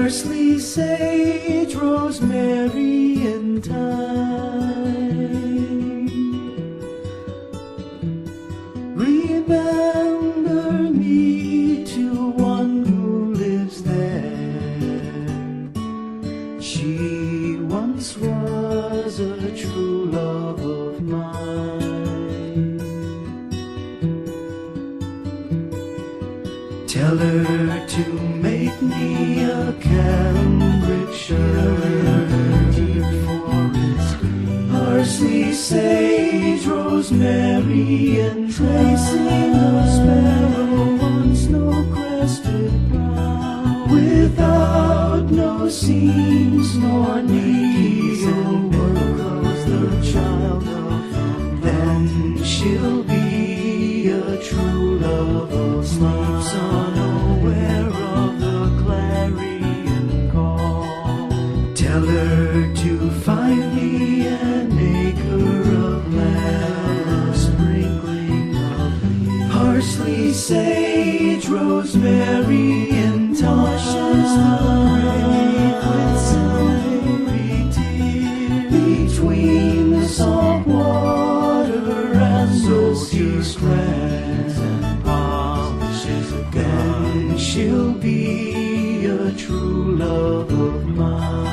Parsley, sage, rosemary, and thyme. Remember me to one who lives there. She once was a true love of mine. Tell her to make me a cambric shirt, deep forest green. Parsley, sage, rosemary, and tracing a sparrow on snow-crested brow, without no seams nor needle work, 'cause the child of then she'll be a true love of mine. Unaware of the clarion call, tell her to find me an acre of land, a sprinkling of leaves. Parsley, sage, rosemary, and washes the grave with silvery tears between the salt water and the sea strands and polishes again. She'll be a true love of mine.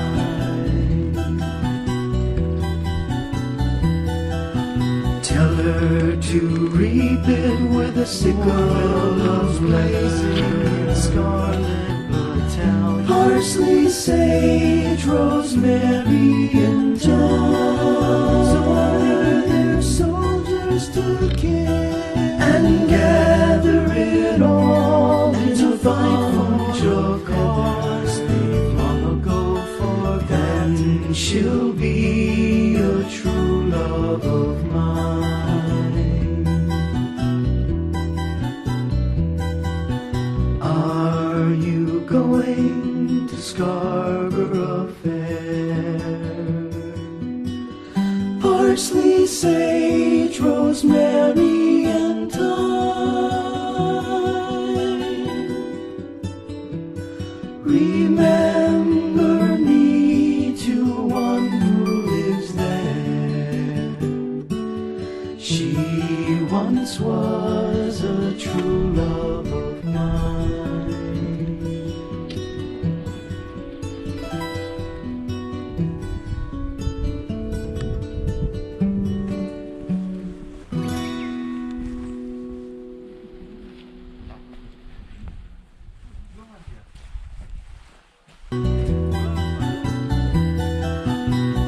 Tell her to reap it with a sickle of blazing scarlet battalion. Parsley, sage, rosemary, and thyme. Order their soldiers to kill and gather it all to fight for your cause. They've long ago forgotten. She'll be a true love of mine. Are you going to Scarborough Fair? Parsley, sage, rosemary, and thyme. Remember me to one who lives there. She once was a true love of mine.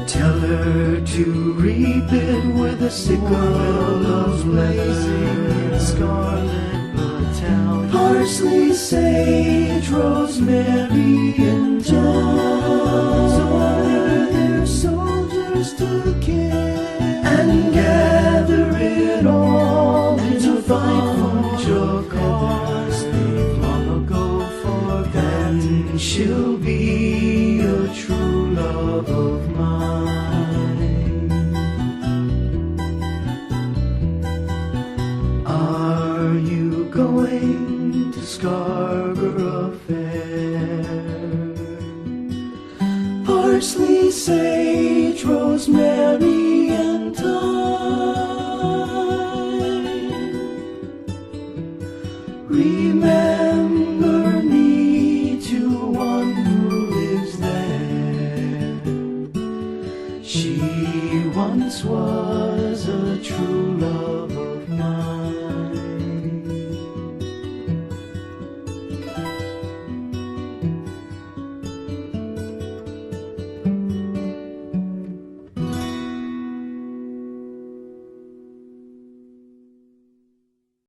Tell her to reap it with a sickle of blazing scarlet battalion. Parsley, sage, rosemary, and thyme. Order their soldiers to kill and gather it all to fight for your cause. They've long ago forgotten. She'll be a true love of mine. Are you going to Scarborough Fair? Parsley, sage, rosemary, and thyme. Remember me to one who lives there. She once was a true